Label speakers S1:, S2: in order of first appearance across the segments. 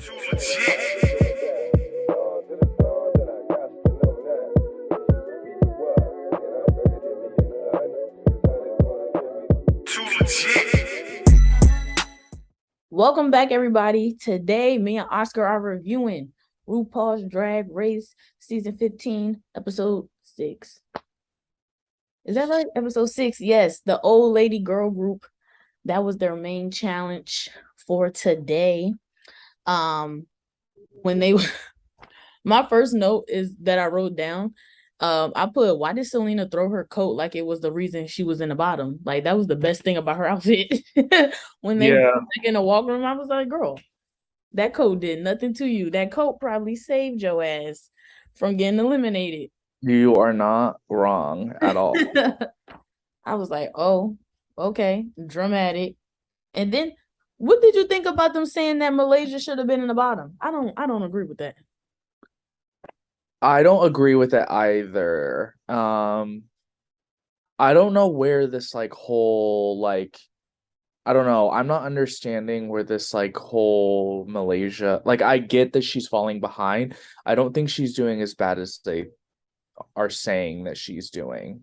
S1: Too legit. Too legit.
S2: Welcome back, everybody. Today, me and Oscar are reviewing RuPaul's Drag Race Season 15, Episode 6. Is that right? Episode 6? Yes, the old lady girl group. That was their main challenge for today. When they my first note is that I wrote down. I put, why did Selena throw her coat like it was the reason she was in the bottom? Like that was the best thing about her outfit. When they
S1: Yeah.
S2: back in the walk room, I was like, girl, that coat did nothing to you. That coat probably saved your ass from getting eliminated.
S1: You are not wrong at all.
S2: I was like, oh, okay, dramatic. And then what did you think about them saying that Malaysia should have been in the bottom? I don't agree with that.
S1: I don't agree with it either. I don't know where this whole I don't know. I'm not understanding where this whole Malaysia, I get that she's falling behind. I don't think she's doing as bad as they are saying that she's doing.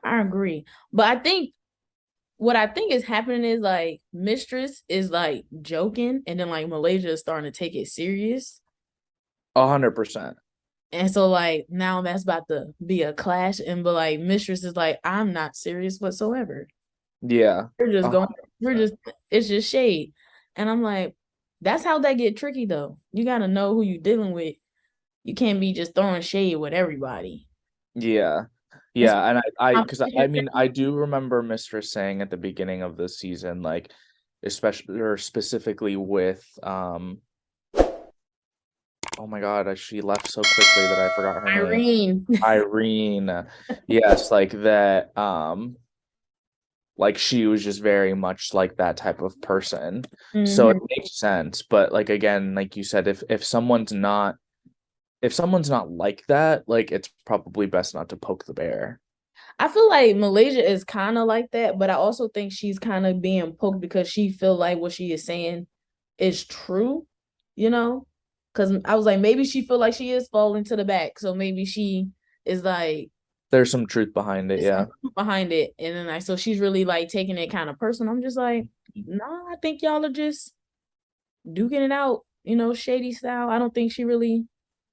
S2: I agree. But I think what I think is happening is like Mistress is like joking, and then like Malaysia is starting to take it serious.
S1: 100%.
S2: And so like now that's about to be a clash. And but like Mistress is like, I'm not serious whatsoever.
S1: Yeah.
S2: We're just going, we're
S1: 100%.
S2: just it's just shade. And I'm like, that's how that get tricky though. You gotta know who you dealing with. You can't be just throwing shade with everybody.
S1: Yeah.
S2: It's
S1: Yeah, and because
S2: competition.
S1: I mean, I do remember Mistress saying at the beginning of the season, especially or specifically with oh my God, she left so quickly that I forgot her name.
S2: Irene.
S1: Irene. Yes, like that, like she was just very much like that type of person. So it
S2: Mhm.
S1: makes sense. But like again, like you said, if someone's not like that, like it's probably best not to poke the bear.
S2: I feel like Malaysia is kind of like that, but I also think she's kind of being poked because she feel like what she is saying is true, you know? Because I was like, maybe she feel like she is falling to the back, so maybe she is like
S1: There's some truth behind it,
S2: there's some
S1: yeah.
S2: truth behind it, and then like so she's really like taking it kind of personal. I'm just like, nah, I think y'all are just duking it out, shady style. I don't think she really,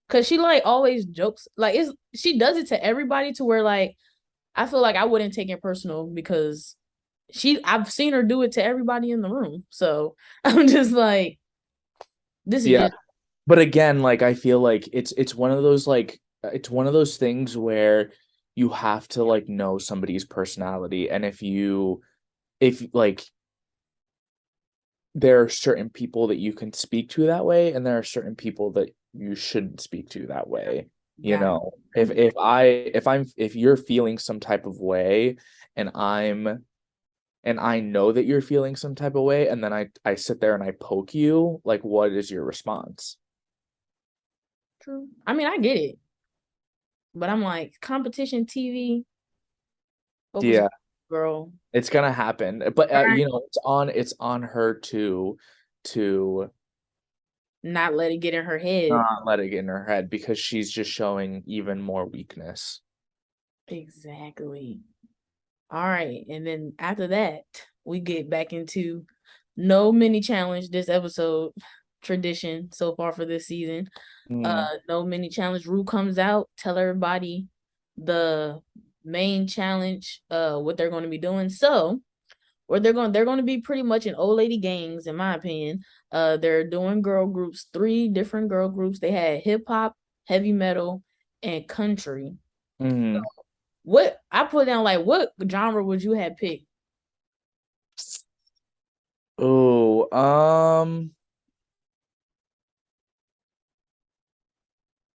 S2: because she like always jokes, like it's she does it to everybody to where like I feel like I wouldn't take it personal because I've seen her do it to everybody in the room. So I'm just like, this is
S1: Yeah.
S2: just
S1: But again, like I feel like it's one of those it's one of those things where you have to know somebody's personality. And if there are certain people that you can speak to that way, and there are certain people that you shouldn't speak to that way. You
S2: got
S1: know, if you're feeling some type of way and I know that you're feeling some type of way, and then I sit there and I poke you, like what is your response?
S2: true. I mean, I get it, but I'm like, competition TV, focus on
S1: Yeah,
S2: girl.
S1: it's gonna happen. But
S2: Right.
S1: it's on her to
S2: Not let it get in her head.
S1: not let it get in her head because she's just showing even more weakness.
S2: Exactly. All right. And then after that, we get back into no mini challenge this episode. Tradition so far for this season.
S1: Mm.
S2: No mini challenge. Rue comes out, tell everybody the main challenge, what they're going to be doing. So, or they're going to be pretty much in old lady gangs, in my opinion. They're doing girl groups, three different girl groups. They had hip hop, heavy metal, and country.
S1: Mm.
S2: What I put down, like, what genre would you have picked?
S1: Oh,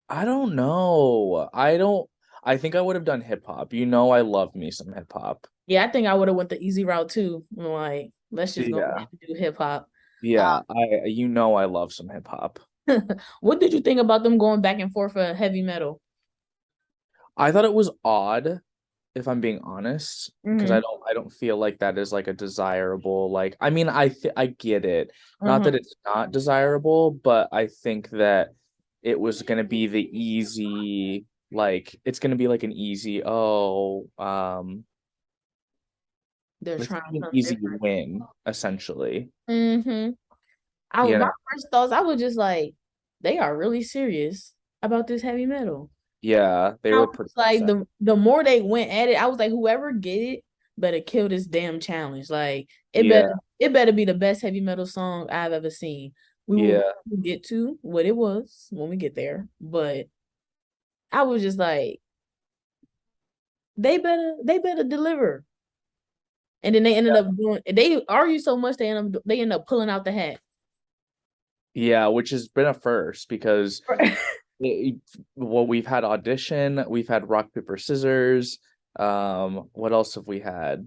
S1: I don't know. I think I would have done hip hop. I love me some hip hop.
S2: Yeah, I think I would have went the easy route too. Like, let's just go
S1: Yeah.
S2: ahead and do hip hop.
S1: Yeah, I love some hip hop.
S2: What did you think about them going back and forth for heavy metal?
S1: I thought it was odd if I'm being honest, because
S2: Mm-hmm.
S1: I don't feel like that is like a desirable like I mean I get it. Not
S2: Uh-huh.
S1: that it's not desirable, but I think that it was gonna be the easy like it's gonna be like an easy
S2: They're
S1: it's
S2: trying
S1: gonna be an
S2: something
S1: easy
S2: different.
S1: win essentially.
S2: Mm-hmm.
S1: You
S2: My
S1: know?
S2: first thoughts, I was just like, they are really serious about this heavy metal.
S1: Yeah, they
S2: I
S1: were
S2: was
S1: pretty
S2: like,
S1: upset.
S2: the more they went at it, I was like, whoever get it better kill this damn challenge. Like
S1: Yeah,
S2: it better be the best heavy metal song I've ever seen. We will
S1: yeah,
S2: get to what it was when we get there, but I was just like, they better deliver. And then they ended up doing. They argue so much they end up pulling out the hat.
S1: yeah, which has been a first because it, well, we've had audition, we've had rock, paper, scissors. What else have we had?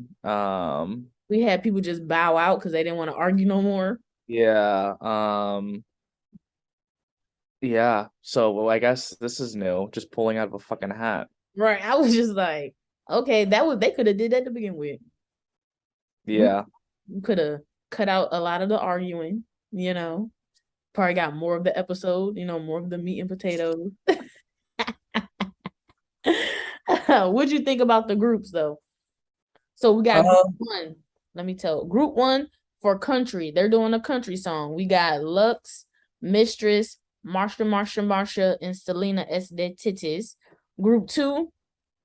S2: We had people just bow out because they didn't want to argue no more.
S1: Yeah, yeah. So well, I guess this is new, just pulling out of a fucking hat.
S2: Right. I was just like, okay, they could have did that to begin with. We
S1: Yeah,
S2: could have cut out a lot of the arguing, you know. Probably got more of the episode, more of the meat and potatoes. What'd you think about the groups though? So we got group
S1: um,
S2: one. Let me tell. Group one for country. They're doing a country song. We got Lux, Mistress, Marsha, and Selena S. De Titties. Group two,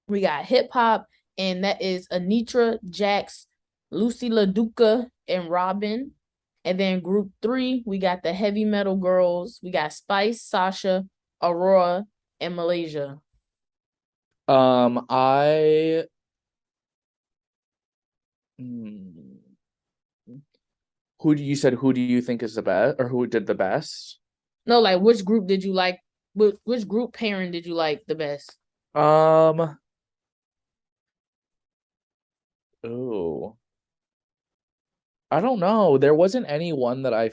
S2: we got hip hop, and that is Anitra, Jax, Lucy LaDuca, and Robin. And then group three, we got the heavy metal girls. We got Spice, Sasha, Aurora, and Malaysia.
S1: I hmm, who do you said who do you think is the best or who did the best?
S2: No, like which group did you like? Which group pairing did you like the best?
S1: Um, oh, I don't know. There wasn't any one that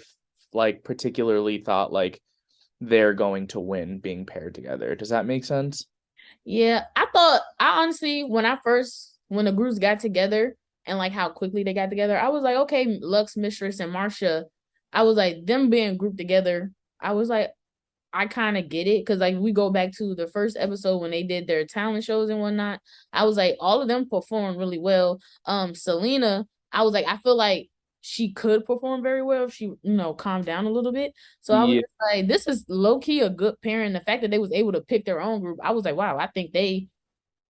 S1: like particularly thought like they're going to win being paired together. Does that make sense?
S2: Yeah, I honestly, when the groups got together and like how quickly they got together, I was like, okay, Lux, Mistress, and Marsha, I was like, them being grouped together, I was like, I kind of get it because like we go back to the first episode when they did their talent shows and whatnot. I was like, all of them performed really well. Selena, I was like, I feel like she could perform very well if she, calmed down a little bit. So I was
S1: Yeah,
S2: just like, this is low key a good pairing. The fact that they was able to pick their own group, I was like, wow, I think they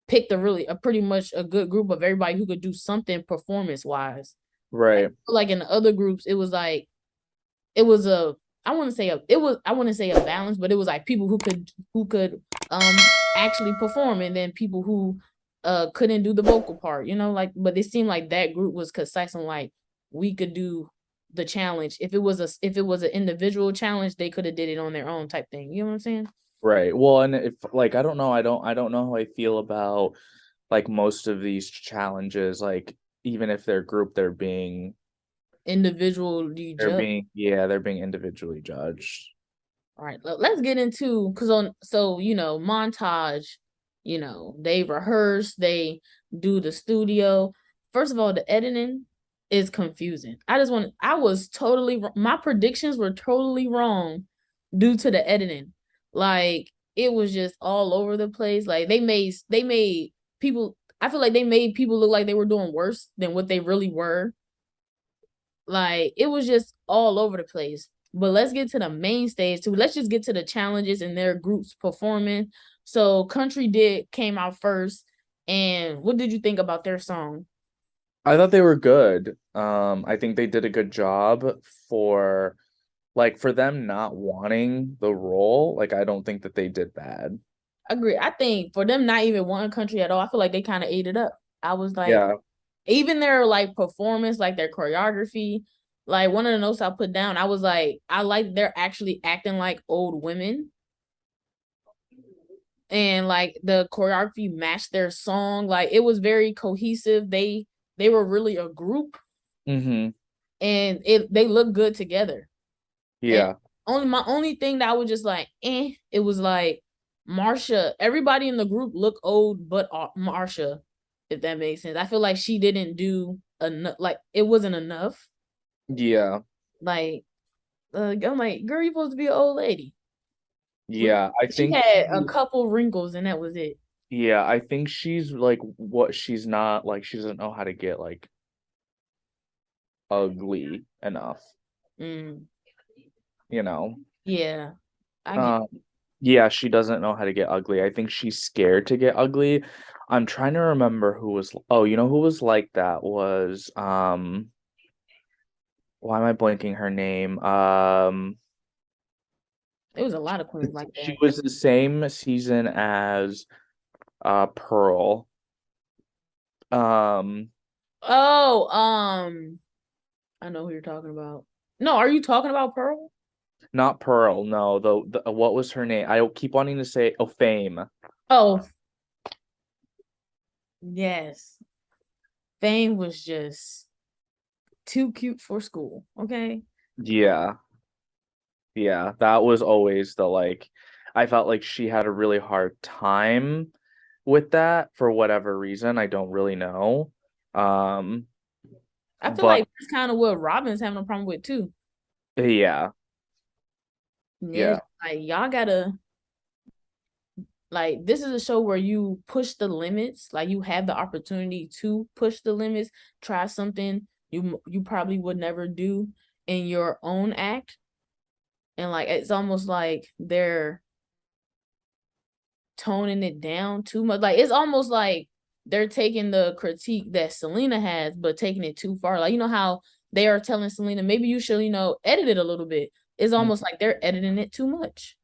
S2: picked a pretty much a good group of everybody who could do something performance wise.
S1: right,
S2: Like in the other groups, it was like it was a I want to say a balance, but it was like people who could actually perform and then people who couldn't do the vocal part, like but it seemed like that group was concise and like we could do the challenge. If it was an individual challenge, they could have did it on their own type thing. You know what I'm saying?
S1: right. Well, and if like I don't know, I don't know how I feel about like most of these challenges. Like even if they're grouped,
S2: Individually
S1: they're
S2: judge.
S1: being yeah, they're being individually judged.
S2: All right, let's get into because on so montage, they rehearse, they do the studio. First of all, the editing is confusing. I was totally my predictions were totally wrong due to the editing. Like it was just all over the place. Like they made people. I feel like they made people look like they were doing worse than what they really were. Like it was just all over the place. But let's get to the main stage too. Let's just get to the challenges and their groups performing. So Country did came out first. And what did you think about their song?
S1: I thought they were good. I think they did a good job for like for them not wanting the role. Like I don't think that they did bad.
S2: I agree. I think for them not even one country at all, I feel like they kind of ate it up. I was like,
S1: Yeah.
S2: even their like performance, like their choreography, like one of the notes I put down, I was like, I like they're actually acting like old women and like the choreography matched their song. Like it was very cohesive. They were really a group
S1: Mm-hmm.
S2: and they looked good together. And
S1: Yeah.
S2: my only thing that I was just like, it was like Marsha. Everybody in the group looked old, but Marsha. if that makes sense. I feel like she didn't do enough. Like it wasn't enough.
S1: Yeah.
S2: Like I'm like, girl, you supposed to be an old lady. Like
S1: Yeah. I
S2: she
S1: think
S2: had a couple wrinkles and that was it.
S1: yeah, I think she's like what she's not like she doesn't know how to get like ugly enough,
S2: Mm,
S1: you know.
S2: yeah, I get.
S1: Um yeah, she doesn't know how to get ugly. I think she's scared to get ugly. I'm trying to remember who was oh, you know who was like that was why am I blanking her name?
S2: It was a lot of queens like
S1: She
S2: that.
S1: was the same season as Pearl. Um
S2: Oh, I know who you're talking about. No, are you talking about Pearl?
S1: Not Pearl, no. The what was her name? I keep wanting to say oh Fame.
S2: Oh, yes. Fame was just too cute for school. Okay.
S1: Yeah. Yeah, that was always the like I felt like she had a really hard time with that for whatever reason. I don't really know. Um,
S2: I feel
S1: but
S2: like that's kind of what Robin's having a problem with too.
S1: yeah,
S2: Yeah,
S1: yeah,
S2: like y'all gotta like this is a show where you push the limits, like you have the opportunity to push the limits, try something you probably would never do in your own act. And like it's almost like they're toning it down too much. Like it's almost like they're taking the critique that Selena has, but taking it too far. Like you know how they are telling Selena, maybe you should, edit it a little bit. It's almost like they're editing it too much.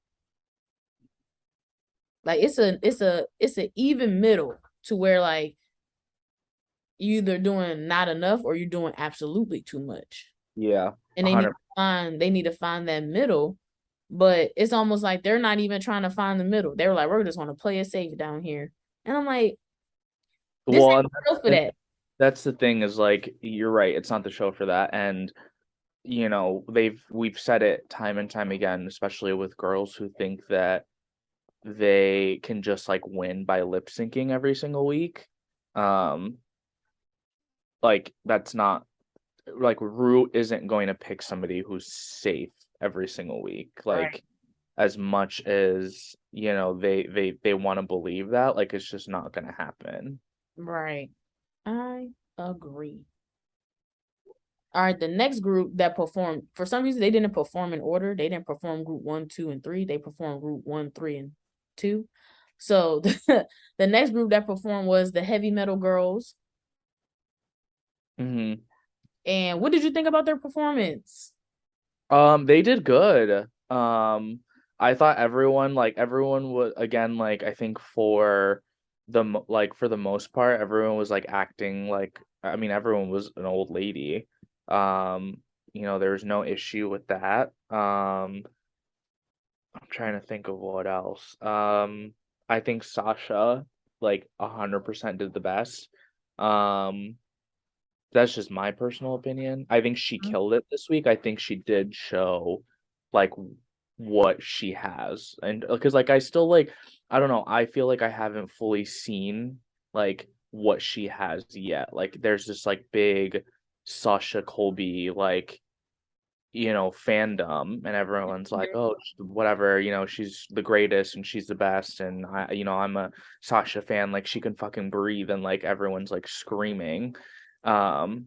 S2: Like it's a even middle to where like you either doing not enough or you're doing absolutely too much.
S1: yeah,
S2: And
S1: 100.
S2: they need to find that middle. But it's almost like they're not even trying to find the middle. They were like, we're just gonna play it safe down here. And I'm like, this
S1: Well,
S2: ain't real for
S1: and
S2: that.
S1: that's the thing is like you're right. It's not the show for that, and we've said it time and time again, especially with girls who think that they can just like win by lip syncing every single week. Um, like that's not like Rue isn't going to pick somebody who's safe every single week.
S2: Right.
S1: Like as much as, they want to believe that, like it's just not going to happen.
S2: Right. I agree. All right, the next group that performed, for some reason, they didn't perform in order. They didn't perform group one, two, and three. They performed group one, three, and two. So the next group that performed was the Heavy Metal Girls.
S1: Hmm.
S2: And what did you think about their performance?
S1: They did good. I thought everyone was again like I think for for the most part everyone was like acting like I mean everyone was an old lady. There was no issue with that. I'm trying to think of what else. I think Sasha like 100% did the best. Um, that's just my personal opinion. I think she killed it this week. I think she did show like what she has. And because like I still like I don't know, I feel like I haven't fully seen like what she has yet. Like there's this like big Sasha Colby like fandom and everyone's like, oh, whatever, she's the greatest and she's the best. And I'm a Sasha fan. Like she can fucking breathe and like everyone's like screaming. Um,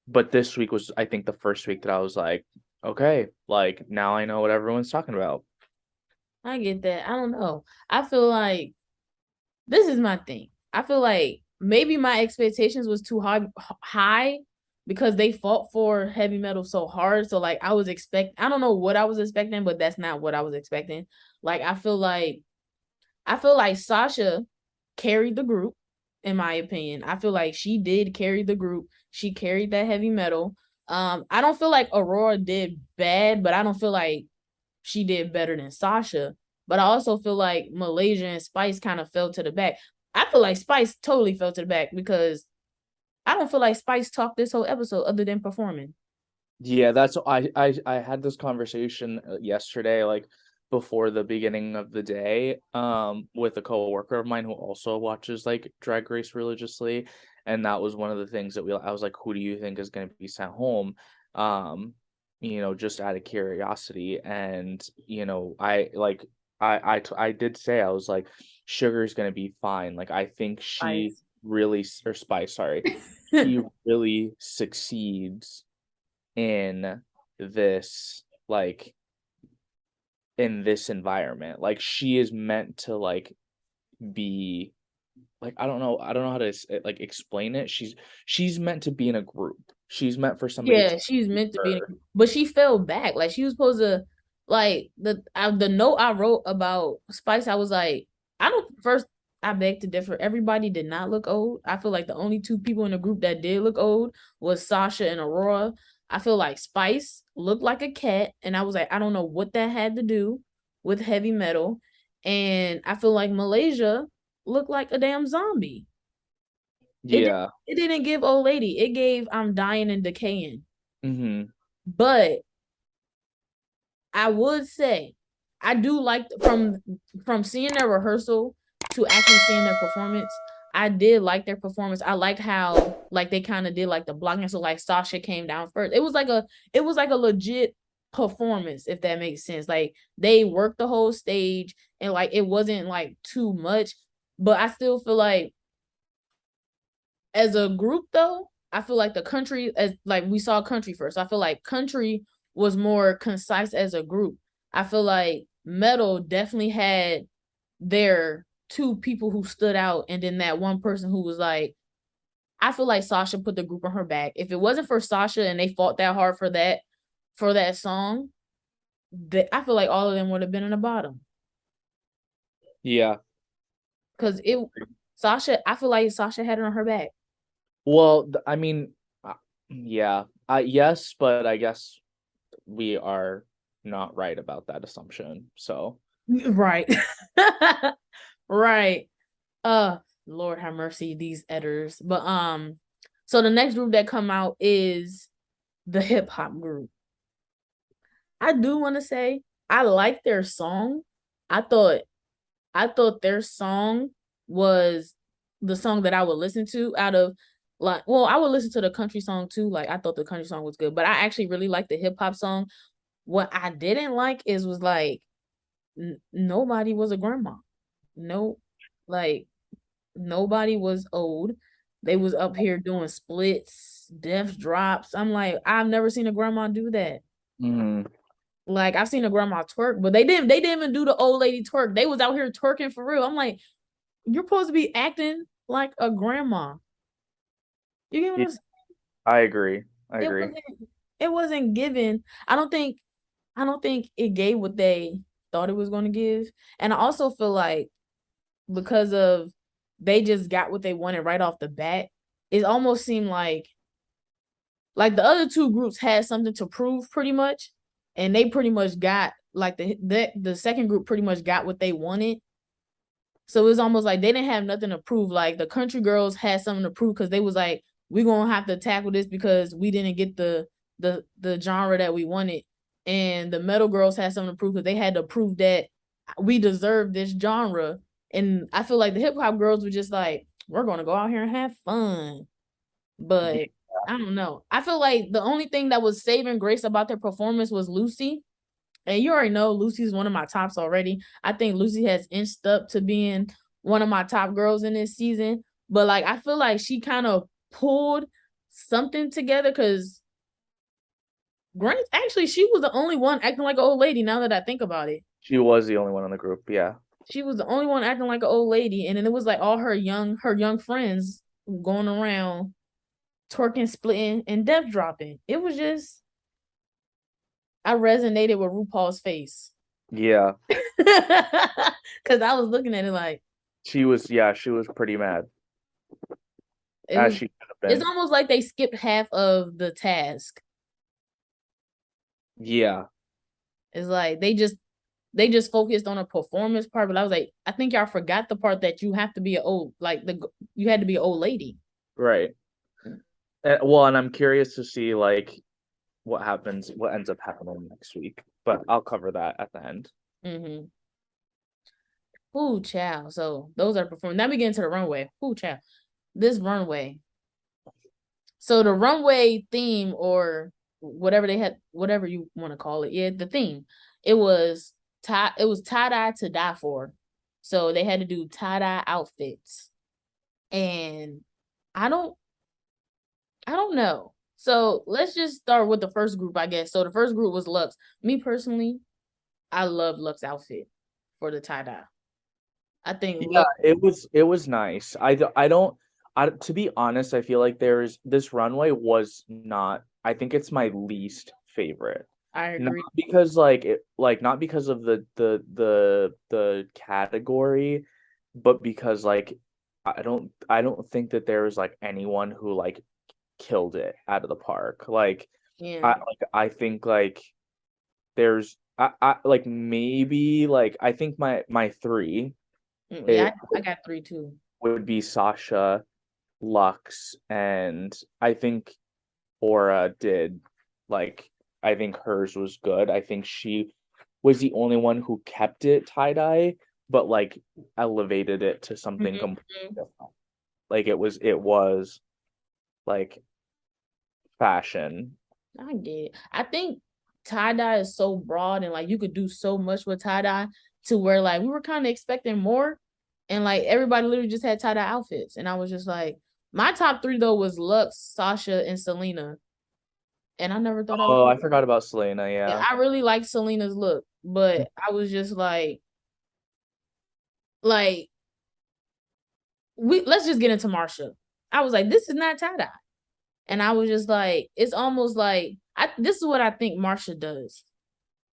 S1: but this week was, I think, the first week that I was like, okay, like now I know what everyone's talking about.
S2: I get that. I don't know. I feel like this is my thing. I feel like maybe my expectations was too high because they fought for heavy metal so hard. So like I don't know what I was expecting, but that's not what I was expecting. Like I feel like Sasha carried the group, in my opinion. I feel like she did carry the group. She carried that heavy metal. I don't feel like Aurora did bad, but I don't feel like she did better than Sasha. But I also feel like Malaysia and Spice kind of fell to the back. I feel like Spice totally fell to the back because I don't feel like Spice talked this whole episode other than performing.
S1: Yeah, that's I had this conversation yesterday. Like before the beginning of the day with a coworker of mine who also watches like Drag Race religiously, and that was one of the things that I was like, who do you think is going to be sent home? um just out of curiosity. And I did say, I was like, Sugar's going to be fine. Like I think she
S2: Spice.
S1: really, or Spice, sorry, she really succeeds in this, like in this environment. Like she is meant to like be like, I don't know how to like explain it. She's meant to be in a group. She's meant for somebody
S2: Yeah,
S1: to
S2: she's
S1: see
S2: meant to be,
S1: her.
S2: but she fell back. Like she was supposed to, like the note I wrote about Spice. I was like, I don't. First, I beg to differ. Everybody did not look old. I feel like the only two people in the group that did look old was Sasha and Aurora. I feel like Spice looked like a cat, and I was like, I don't know what that had to do with heavy metal, and I feel like Malaysia looked like a damn zombie. It didn't,
S1: Yeah.
S2: it didn't give old lady. It gave I'm dying and decaying.
S1: Mm-hmm.
S2: But I would say I do like from seeing their rehearsal to actually seeing their performance. I did like their performance. I liked how like they kind of did like the blocking. So like Sasha came down first. It was like a legit performance, if that makes sense. Like they worked the whole stage and like it wasn't like too much. But I still feel like as a group though, I feel like the country, as like we saw country first. I feel like country was more concise as a group. I feel like metal definitely had their two people who stood out, and then that one person who was like, I feel like Sasha put the group on her back. If it wasn't for Sasha and they fought that hard for that song, that I feel like all of them would have been in the bottom.
S1: Yeah.
S2: Because it Sasha, I feel like Sasha had it on her back.
S1: Well, I mean, yeah. Yes, but I guess we are not right about that assumption. So,
S2: Right. Right. Lord have mercy, these editors. But so the next group that come out is the hip hop group. I do want to say I like their song. I thought I thought their song was the song that I would listen to out of like, well, I would listen to the country song too. Like I thought the country song was good, but I actually really like the hip hop song. What I didn't like was like nobody was a grandma. No, like nobody was old. They was up here doing splits, death drops. I'm like, I've never seen a grandma do that.
S1: mhm.
S2: Like I've seen a grandma twerk, but they didn't even do the old lady twerk. They was out here twerking for real. I'm like, you're supposed to be acting like a grandma. You get what
S1: Yeah,
S2: I'm saying?
S1: I agree. I
S2: It
S1: agree.
S2: wasn't it wasn't given. I don't think it gave what they thought it was going to give. And I also feel like because of they just got what they wanted right off the bat, it almost seemed like the other two groups had something to prove pretty much, and they pretty much got like the second group pretty much got what they wanted. So it was almost like they didn't have nothing to prove. Like the country girls had something to prove because they was like, we're gonna have to tackle this because we didn't get the genre that we wanted. And the metal girls had something to prove because they had to prove that we deserve this genre. And I feel like the hip hop girls were just like, we're gonna go out here and have fun.
S1: Yeah.
S2: But I don't know. I feel like the only thing that was saving grace about their performance was Lucy. And you already know Lucy's one of my tops already. I think Lucy has inched up to being one of my top girls in this season. But like I feel like she kind of pulled something together because Grace actually she was the only one acting like an old lady now that I think about it.
S1: She was the only one in the group. Yeah.
S2: She was the only one acting like an old lady. And then it was like all her young friends going around twerking, splitting, and death dropping. It was just I resonated with RuPaul's face.
S1: Yeah.
S2: Cause I was looking at it like
S1: She was pretty mad,
S2: it
S1: as
S2: was
S1: she could have
S2: it's
S1: been.
S2: almost like they skipped half of the task.
S1: Yeah.
S2: It's like they just focused on a performance part, but I was like, I think y'all forgot the part that you have to be an old like you had to be an old lady.
S1: Right. Well, and I'm curious to see like what ends up happening next week, but I'll cover that at the end.
S2: Mm-hmm. Ooh, child. So those are performing. Now we get into the runway. Ooh, child. This runway. So the runway theme or whatever they had, whatever you want to call it, yeah, the theme. It was tie-dye to die for. So they had to do tie-dye outfits. And I don't I don't know. So let's just start with the first group, I guess. So the first group was Lux. Me personally, I love Lux outfit for the tie-dye. I think
S1: Yeah,
S2: Lux.
S1: it was nice. I don't to be honest, I feel like there's this runway was not I think it's my least favorite.
S2: I
S1: Not
S2: agree.
S1: because not because of the category, but because like I don't think that there was like anyone who like killed it out of the park.
S2: Yeah.
S1: I think like there's I like maybe like I think my three
S2: Yeah,
S1: it
S2: I got three too.
S1: would be Sasha, Lux, and I think Aura did like I think hers was good. I think she was the only one who kept it tie-dye, but like elevated it to something completely
S2: Mhm.
S1: different. Like it was like fashion.
S2: I get it. I think tie-dye is so broad and like you could do so much with tie-dye to where like we were kind of expecting more and like everybody literally just had tie-dye outfits. And I was just like, my top three though was Lux, Sasha, and Selena. And I never thought I would.
S1: Oh, I forgot about Selena,
S2: Yeah,
S1: yeah.
S2: I really liked Selena's look, but I was just like we let's just get into Marsha. I was like, this is not tie-dye. And I was just like, it's almost like this is what I think Marsha does.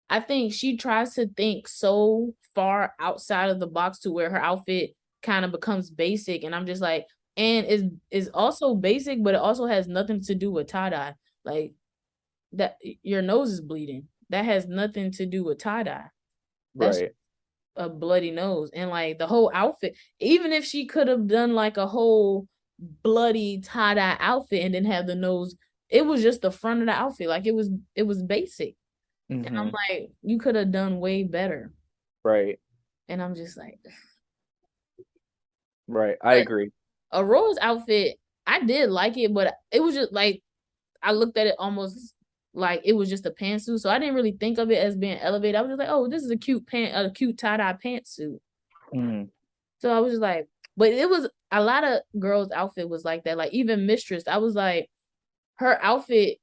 S2: I think she tries to think so far outside of the box to where her outfit kind of becomes basic. And I'm just like, and is also basic, but it also has nothing to do with tie-dye. Like that your nose is bleeding. That has nothing to do with tie-dye. That's
S1: Right.
S2: a bloody nose. And like the whole outfit, even if she could have done like a whole bloody tie-dye outfit and then have the nose, it was just the front of the outfit. Like it was basic. And I'm
S1: Mm-hmm.
S2: like, you could have done way better.
S1: Right.
S2: And I'm just like,
S1: Right. I
S2: but
S1: agree.
S2: Aurora's outfit, I did like it, but it was just like I looked at it almost like it was just a pantsuit. So I didn't really think of it as being elevated. I was just like, oh, this is a cute tie-dye pantsuit.
S1: Mm.
S2: So I was just like, but it was a lot of girls' outfit was like that. Like even Mistress, I was like, her outfit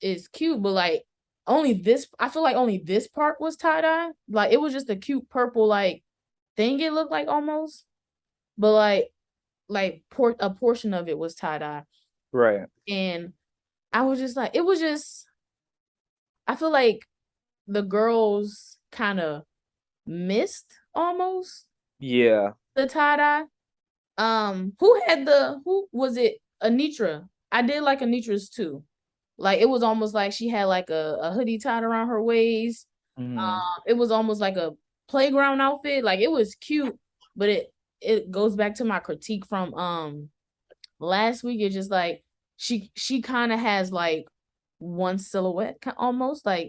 S2: is cute, but like only this, I feel like only this part was tie-dye. Like it was just a cute purple like thing it looked like almost. But a portion of it was tie-dye.
S1: Right.
S2: And I was just like, it was just I feel like the girls kind of missed almost
S1: Yeah.
S2: the tie-dye. Who was it? Anitra. I did like Anitra's too. Like it was almost like she had like a hoodie tied around her waist.
S1: Mm.
S2: It was almost like a playground outfit. Like it was cute, but it goes back to my critique from last week. It's just like she kind of has like one silhouette almost like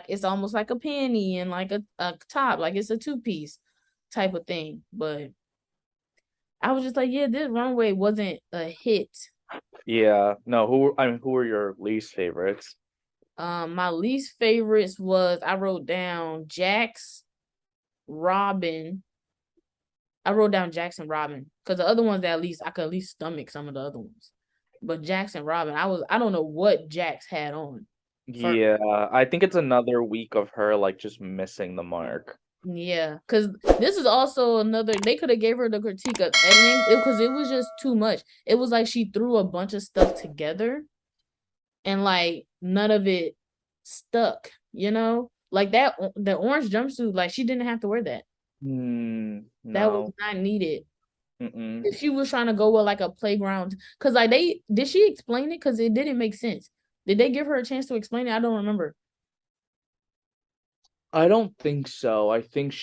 S2: it's almost like a panty and like a top, like it's a two-piece type of thing. But I was just like, yeah, this runway wasn't a hit.
S1: Yeah. No, who were your least favorites?
S2: My least favorites was I wrote down Robin. I wrote down Jackson Robin because the other ones at least I could at least stomach some of the other ones. But Jackson Robin, I don't know what Jax had on. For
S1: Yeah, I think it's another week of her like just missing the mark.
S2: Yeah, because this is also another. They could have gave her the critique of editing because it was just too much. It was like she threw a bunch of stuff together and like none of it stuck. Like the orange jumpsuit. Like she didn't have to wear that. That was
S1: No.
S2: not needed.
S1: Mm-mm.
S2: If she was trying to go with like a playground, because like they did she explain it? Because it didn't make sense. Did they give her a chance to explain it? I don't remember.
S1: I don't think so. I think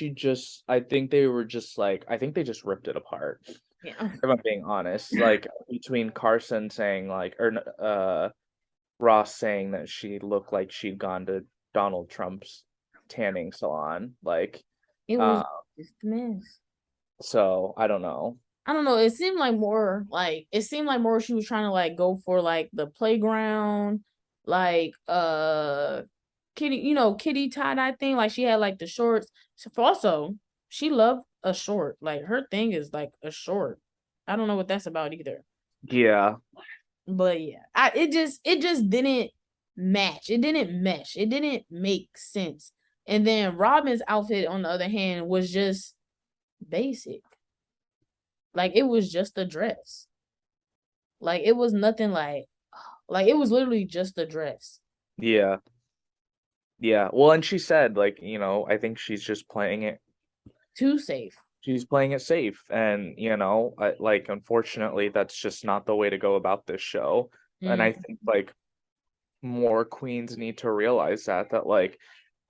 S1: they were just like I think they just ripped it apart.
S2: Yeah.
S1: If I'm being honest. Like between Carson saying like or Ross saying that she looked like she'd gone to Donald Trump's. tanning salon. Like,
S2: It was
S1: uh,
S2: just a mess.
S1: so I don't know.
S2: I don't know. It seemed like more she was trying to like go for like the playground, like kitty, kitty tie-dye thing. Like she had like the shorts. So also, she loved a short. Like her thing is like a short. I don't know what that's about either.
S1: Yeah,
S2: But yeah, it just didn't match. It didn't mesh. It didn't make sense. And then Robin's outfit, on the other hand, was just basic. Like it was just a dress. Like it was nothing like it was literally just a dress.
S1: yeah, yeah. Well, and she said, like, I think she's just playing it.
S2: Too safe.
S1: She's playing it safe, and like, unfortunately, that's just not the way to go about this show. And I
S2: Mm,
S1: think like more queens need to realize that like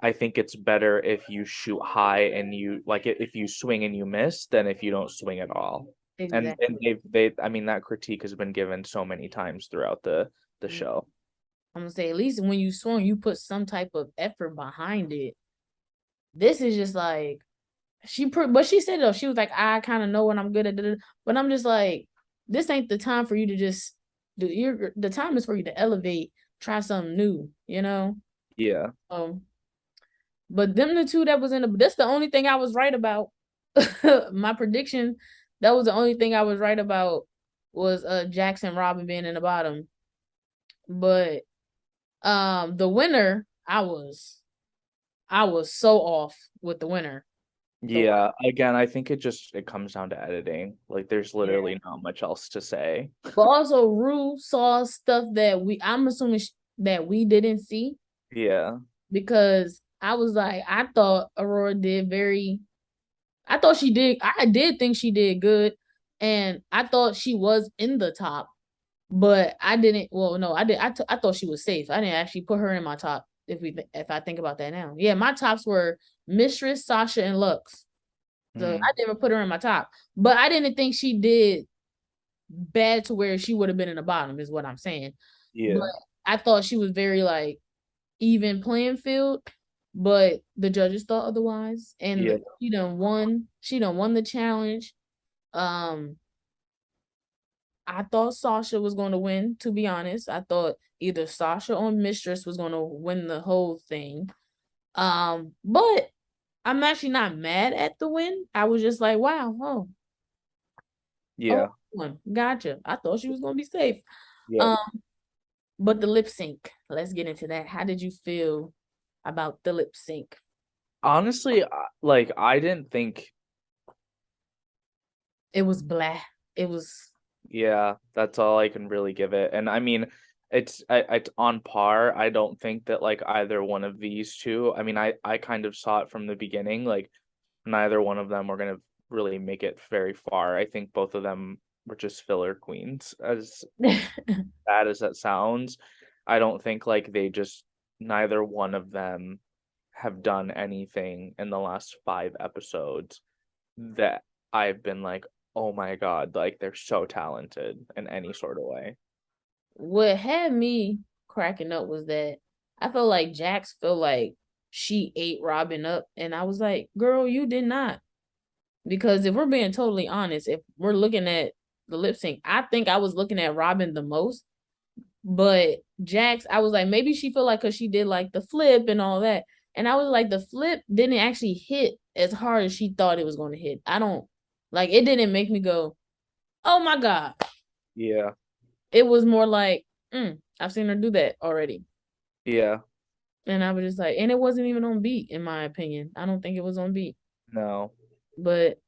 S1: I think it's better if you shoot high and you like it if you swing and you miss than if you don't swing at all. And
S2: exactly.
S1: they I mean that critique has been given so many times throughout the
S2: Mm.
S1: show.
S2: I'm gonna say at least when you swung, you put some type of effort behind it. This is just like but she said though, she was like, I kind of know what I'm good at, but I'm just like, this ain't the time for you to just do. The time is for you to elevate, try something new.
S1: Yeah.
S2: Um, but them the two that was in the. That's the only thing I was right about. My prediction. That was the only thing I was right about was Jackson Robin being in the bottom. But the winner, I was so off with the winner. The
S1: Yeah. Again, I think it comes down to editing. Like there's
S2: Yeah.
S1: literally not much else to say.
S2: But also Rue saw stuff that I'm assuming that we didn't see,
S1: Yeah.
S2: because I was like, I thought Aurora did very I thought she did. I did think she did good, and I thought she was in the top, but I didn't. Well, no, I did. I thought she was safe. I didn't actually put her in my top. If I think about that now, yeah, my tops were Mistress, Sasha, and Lux. So
S1: Mhm.
S2: I never put her in my top, but I didn't think she did bad to where she would have been in the bottom. Is what I'm saying. But
S1: Yeah.
S2: I thought she was very like even playing field, but the judges thought otherwise,
S1: Yeah.
S2: and she done won the challenge. um I thought Sasha was going to win, to be honest. I thought either Sasha or Mistress was going to win the whole thing. But I'm actually not mad at the win. I was just like, wow, oh,
S1: Yeah.
S2: one, gotcha. I thought she was going to be safe.
S1: Yep.
S2: um but the lip sync, let's get into that. How did you feel about the lip sync?
S1: Honestly, like I didn't think.
S2: It was blah. It was.
S1: Yeah, that's all I can really give it. And I mean, it's on par. I don't think that like either one of these two. I mean, I kind of saw it from the beginning. Like neither one of them were gonna really make it very far. I think both of them were just filler queens. As bad as that sounds, I don't think like they just neither one of them have done anything in the last 5 episodes that I've been like, oh my God, like they're so talented in any sort of way.
S2: What had me cracking up was that I felt like Jax felt like she ate Robin up, and I was like, "Girl, you did not." Because if we're being totally honest, if we're looking at the lip sync, I think I was looking at Robin the most. But Jax, I was like, maybe she felt like because she did like the flip and all that, and I was like, the flip didn't actually hit as hard as she thought it was going to hit. I don't like it. Didn't make me go, "Oh my God."
S1: Yeah.
S2: It was more like, I've seen her do that already.
S1: Yeah.
S2: And I was just like, and it wasn't even on beat, in my opinion. I don't think it was on beat.
S1: No.
S2: But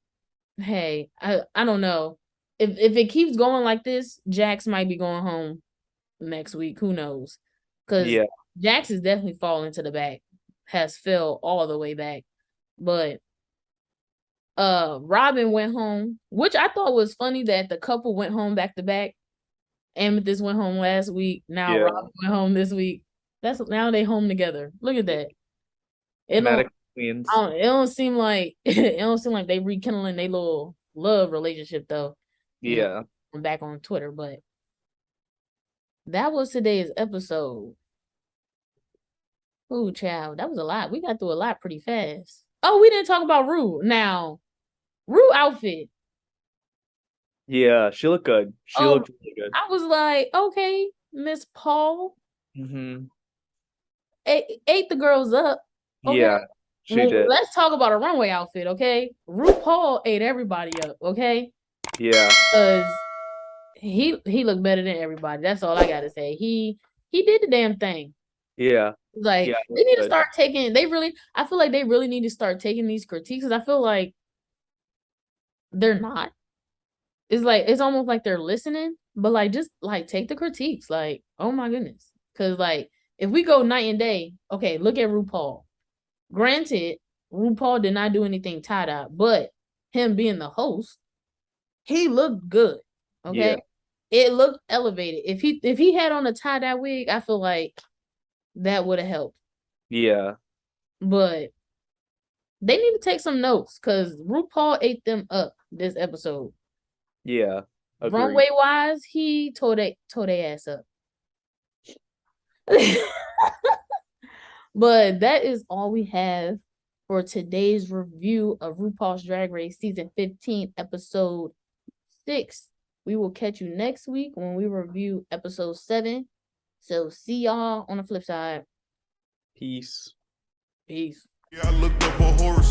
S2: hey, I don't know. If it keeps going like this, Jax might be going home next week. Who knows? Because
S1: Yeah.
S2: Jax is definitely falling to the back, has fell all the way back. But Robin went home, which I thought was funny that the couple went home back to back. Amethyst went home last week. Now
S1: Yeah.
S2: Robin went home this week. That's now they home together. Look at that. It don't.
S1: Medic queens.
S2: It don't seem like it don't seem like they rekindling their little love relationship though.
S1: Yeah.
S2: I'm back on Twitter, but that was today's episode. Ooh, child, that was a lot. We got through a lot pretty fast. Oh, we didn't talk about Rue. Now, Rue outfit.
S1: Yeah, she looked good. She
S2: Oh,
S1: looked really good.
S2: I was like, okay, Miss Paul
S1: Mm-hmm.
S2: ate the girls up. Okay.
S1: Yeah, she
S2: Well,
S1: did.
S2: let's talk about a runway outfit, okay? RuPaul ate everybody up, okay?
S1: Yeah,
S2: Because he looked better than everybody. That's all I gotta say. He did the damn thing.
S1: yeah,
S2: Like
S1: yeah,
S2: they need to
S1: good.
S2: start taking. I feel like they really need to start taking these critiques. Because I feel like they're not. It's like it's almost like they're listening, but like just like take the critiques. Like, oh my goodness. Because like if we go night and day, okay, look at RuPaul. Granted, RuPaul did not do anything tie-dye, but him being the host, he looked good.
S1: Yeah,
S2: Okay. It looked elevated. If he had on a tie-dye wig, I feel like that would have helped.
S1: yeah,
S2: But they need to take some notes because RuPaul ate them up this episode.
S1: yeah. Agreed.
S2: Runway wise, he tore their ass up. But that is all we have for today's review of RuPaul's Drag Race season 15, episode 6. We will catch you next week when we review episode 7. So see y'all on the flip side.
S1: Peace.
S2: Peace.
S3: Yeah, I looked up a horror